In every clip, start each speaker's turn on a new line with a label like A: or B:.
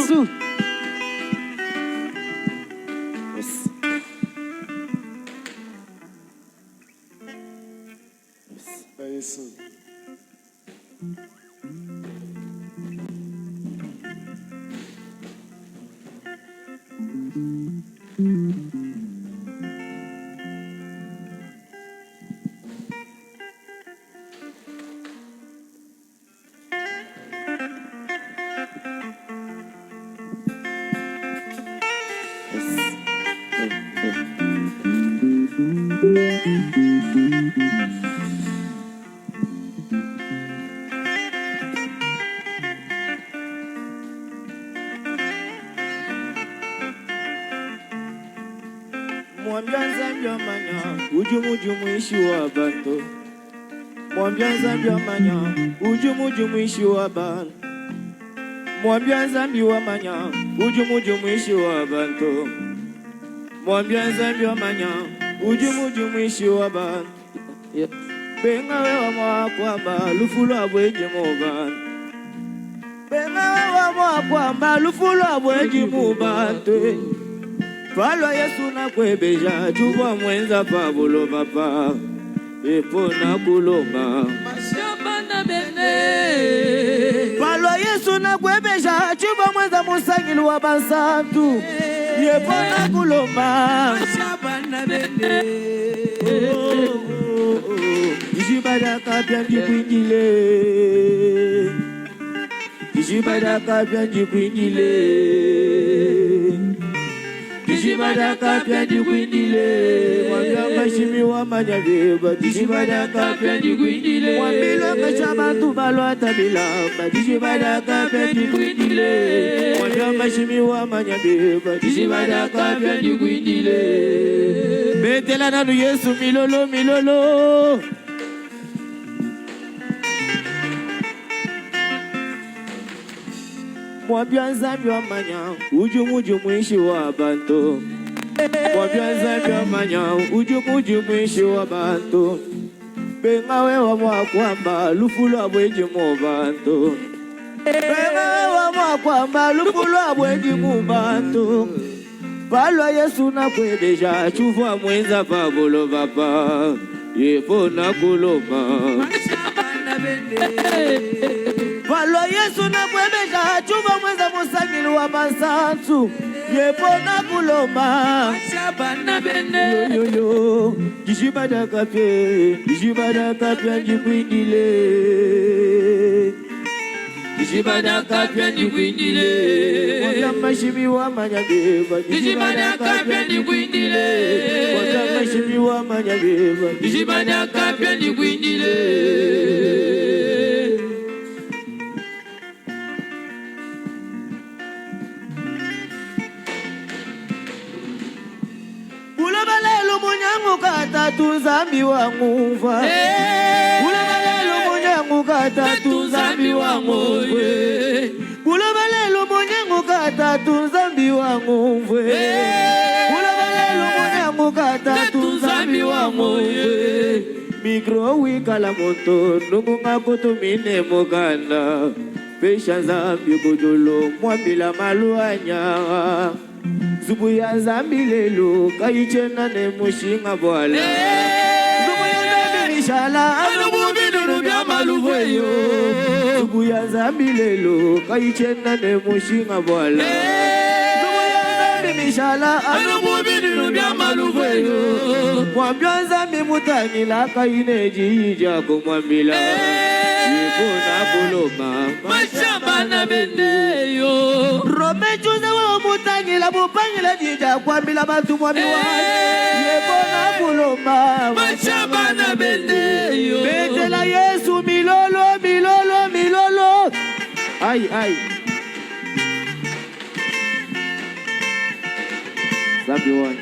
A: Yesu.
B: Yesu.
C: Mwambia Nzambi amanya ujumujumu ishi wa bantu. Mwambia Nzambi amanya ujumujumu ishi wa bantu. Mwambia Nzambi amanya ujumujumu ishi wa bantu. Mwambia Nzambi amanya ujumujumu ishi wa bantu. Benga wewa mwakwamba lufulu abweji mubantu. Benga wewa mwakwamba lufulu abweji mubantu. Palwa Yesu na kwebeja chuva mwenza pabulo papa epo na kulomba
D: mashamba na bene.
C: Palwa Yesu na kwebeja chuva mwenza musangilu wa bansantu epo na kulomba
D: Mashamba na bene.
C: Ishibada kapya njikwingile. Ishibada kapya njikwingile. Ishibada kapya njikwindile. Mwambia mashimi wa manyabeba. Ishibada kapya njikwindile. Mwambila kashabantu balwata bilamba. Ishibada kapya njikwindile. Mwambia mashimi wa manyabeba. Ishibada kapya njikwindile. Betela nanu Yesu milolo milolo. Mwambia Nzambi amanya ujumujumu ishi wa bantu. Mwambia Nzambi amanya ujumujumu ishi wa bantu. Benga wewa mwakwamba lufulu abweji mu bantu. Benga wewa mwakwamba lufulu abweji mu bantu. Palwa Yesu na kwebeja chuva mwenza pabulo papa yepo na kuloma.
D: Mashamba na bene.
C: Palwa Yesu na kwebeja chuva mwenza musangilu wa bansantu yepo na kuloma.
D: Mashamba na bene.
C: Yo yo yo Ishibada kapya njikwindile.
D: Ishibada kapya njikwindile.
C: Mwambia mashimi wa manyabeba.
D: Ishibada kapya njikwindile.
C: Mwambia mashimi wa manyabeba.
D: Ishibada kapya njikwindile.
C: Ulebalelo munyangu katatu Nzambi wa nguva. Ulebalelo munyangu katatu Nzambi wa nguva. Ulebalelo munyangu katatu Nzambi wa nguva. Ulebalelo munyangu katatu Nzambi wa nguva. Mikro wikala moto nungu ngakutu mine muganda. Pesha Nzambi kujulu mwambila maluanya. Zubu ya Nzambi lelo kaichena ne mushinga bwala. Zubu ya Nzambi mishala anubu binuru bya maluveyo. Zubu ya Nzambi lelo kaichena ne mushinga bwala. Zubu ya Nzambi mishala anubu binuru bya maluveyo. Mwambia Nzambi mutangila kaineji ija kumwambila. Yepo na kuloma
D: Mashamba na bene yo.
C: Rome chuze wa mutangila mupangila jija kwambila bantu mwami wani. Yepo na kuloma
D: Mashamba na bene yo.
C: Betela Yesu milolo milolo milolo. Ai ai Nzambi wani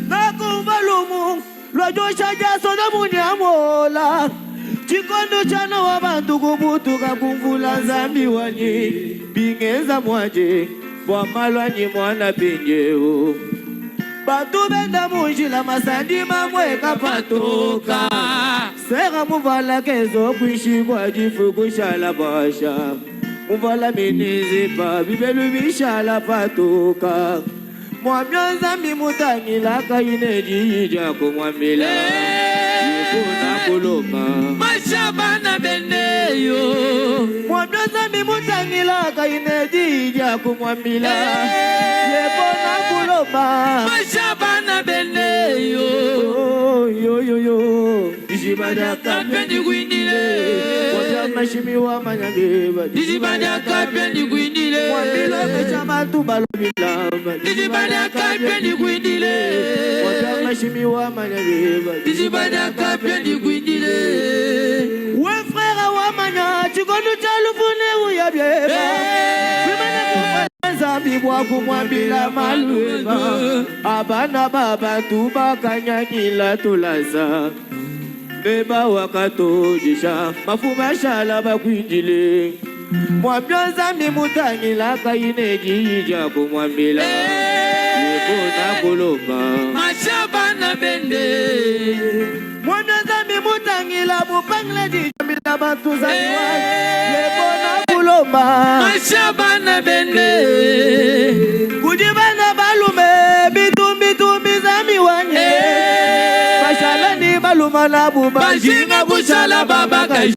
C: Nakubalumu lwajosha jaso na munyamola. Chikondo chana wa bantu kubutuka kumvula Nzambi wanyi. Bingeza mwanje bwa malwanyi mwana pinjeo. Bantu benda munjila masandi mamwe kapatoka. Sera muvala kezo kuishi kwa jifu kushala basha. Muvala minizi pa bibelu bishala patoka. Mwamyanza mimutangila kaineji jako mwamila. Yekuna kuloma.
D: Mashabana bendeyo.
C: Mwamyanza mimutangila kaineji jako mwamila. Yekuna kuloma.
D: Mashabana bendeyo.
C: Yo yo yo.
D: Dijibada kapendi gwindile.
C: Mwamya mashimi wa manyageba.
D: Dijibada kapendi gwindile.
C: Mwamila mechamatu balomila.
D: Dijibada kapendi gwindile.
C: Mwamya mashimi wa manyageba.
D: Dijibada kapendi gwindile.
C: We frère wa manya chikondo chalufune uyabyeba. Wimene kufanza bibwa kumwambila malueba. Abana baba tubakanyanyila tulaza. Beba wakatojisha mafuba shala bakwinjile. Mwamyanza mimutangila kaineji jako mwambila. Yekuna kuloma.
D: Mashabana bende.
C: Mwamyanza mimutangila mupangile jijambila bantu zaniwa. Yekuna kuloma.
D: Mashabana bende.
C: Kujibana balume bitumbi zami wanye. Mashalani baluma na buba.
D: Bajinga kushala baba kaji.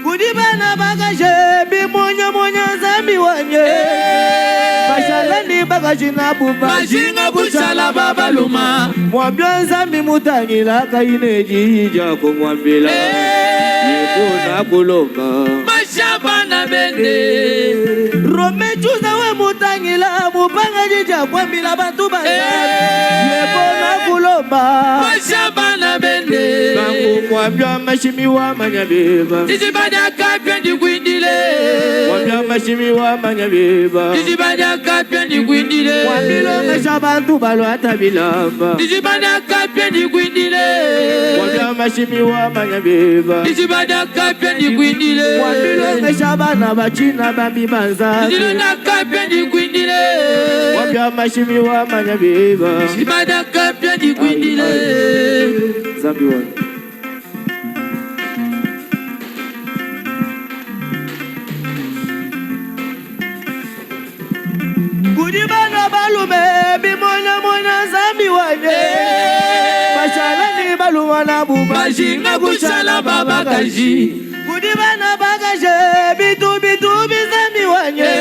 C: Kujibana bagaje bimonyo zami wanye. Mashalani bagaji na buba.
D: Bajinga kushala baba luma.
C: Mwamyanza mimutangila kaineji jako mwambila. Yekuna kuloma.
D: Mashabana bende.
C: Rome chuza we mutangila mupanga jija mwambila bantu basa. Yekuna kuloma.
D: Mashabana bende.
C: Kangu mwambya mashimi wa manyabeba.
D: Dijibada kapendi gwindile.
C: Mwambya mashimi wa manyabeba.
D: Dijibada kapendi gwindile.
C: Mwambilo ngesha bantu balo atabilamba.
D: Dijibada kapendi gwindile.
C: Mwambya mashimi wa manyabeba.
D: Dijibada kapendi gwindile.
C: Mwambilo ngesha bana bachina bambi banza.
D: Dijibada kapendi gwindile.
C: Mwambya mashimi wa manyabeba.
D: Dijibada kapendi gwindile.
C: Zambi wa Kujibana balume bimonyo zambi wanye. Mashalani baluma na buba.
D: Bajinga kushala baba kaji.
C: Kujibana bagaje bitumbi zambi wanye.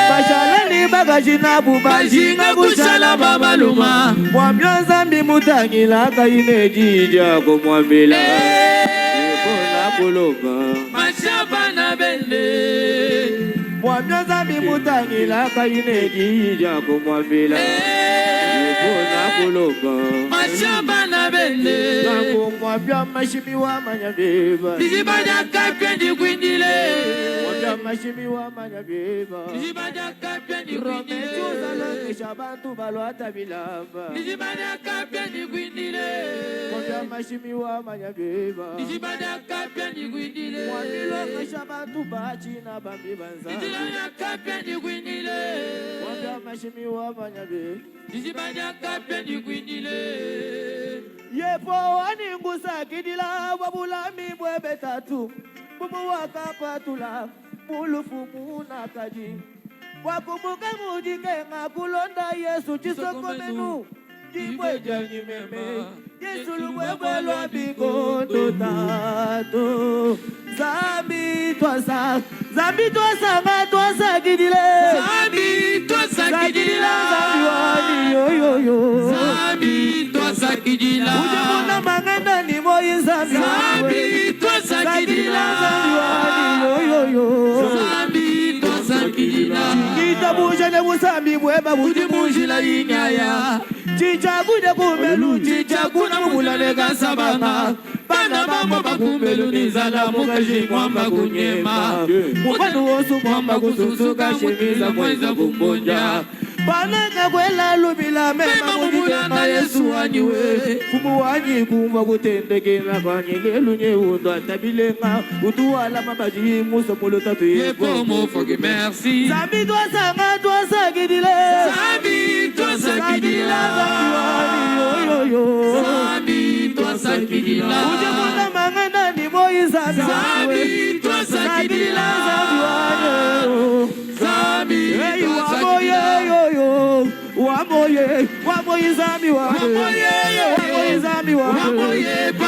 C: Mashalani bagaji na buba.
D: Bajinga kushala baba luma.
C: Mwamyanza mimutangila kaineji jako mwambila. Yekuna kuloma.
D: Mashabana bende.
C: Mwamyanza mimutangila kaineji jako mwambila. Yekuna kuloma.
D: Mashabana bende.
C: Kangu mwambya mashimi wa manyabeba.
D: Dijibada kapendi gwindile.
C: Mwambya mashimi wa manyabeba.
D: Dijibada kapendi
C: Rome
D: gwindile.
C: chuza longesha bantu balo atabilamba.
D: Dijibada kapendi gwindile.
C: Mwambya mashimi wa manyabeba.
D: Dijibada kapendi gwindile.
C: Mwambilo ngesha bantu bachina bambi banza.
D: Dijibada kapendi gwindile.
C: Mwambya mashimi wa manyabeba.
D: Dijibada kapendi gwindile.
C: Yepo waningusa kidila wabulami bwebe tatu. Bumu wakapatula mulufu muna kaji. Wakumbuka mujikenga kulonda Yesu chisokomenu. Jibwe janyi meme. Yesu luwebwe lwa bikondo tato. Zambi twasa nga twasa kidile.
D: Zambi twasa kidila.
C: Zambi wani yo yo yo.
D: Zambi twasa kidila.
C: Uje muna mangenda ni moyi zambi wani.
D: Zambi twasa kidila.
C: Zambi wani yo yo yo.
D: Zambi twasa kidila.
C: Kitabuje ne musambi mweba
D: Udi mujila inyaya.
C: Chichakude kumelu
D: Chichakuna mumulane kasabanga. Bana bambo bakumbelu nizala mukaji mwamba kunyema.
C: Mufanu wosu
D: Mwamba kususuka shemiza mweza kumbonja.
C: Bananga kwela lubila mema mujitema Yesu waniwe Kumuwanyi kumwa kutendekena Kanyele lunye undo atabilenga Utuwala mabaji musa molo tatu
D: Yepo mo fogi merci
C: Zambi twa sanga twa sagidile
D: Zambi twa sagidila Zambi twa sagidila
C: Uje mwana mangana ni moi zambi
D: Zambi twa sagidila Zambi twa sagidila
C: Wamoye zambi wamoye zambi wamoye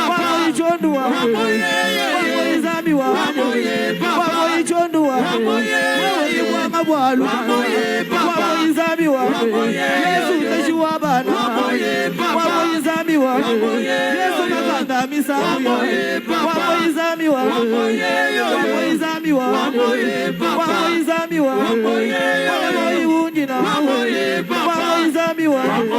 C: wamoye chondu wamoye zambi wamoye chondu wamoye mwanga bwalu wamoye zambi wamoye Yesu teshuwa bana wamoye zambi wamoye Yesu makanda misamu wamoye zambi wamoye zambi wamoye zambi wamoye unjina wamoye zambi wamoye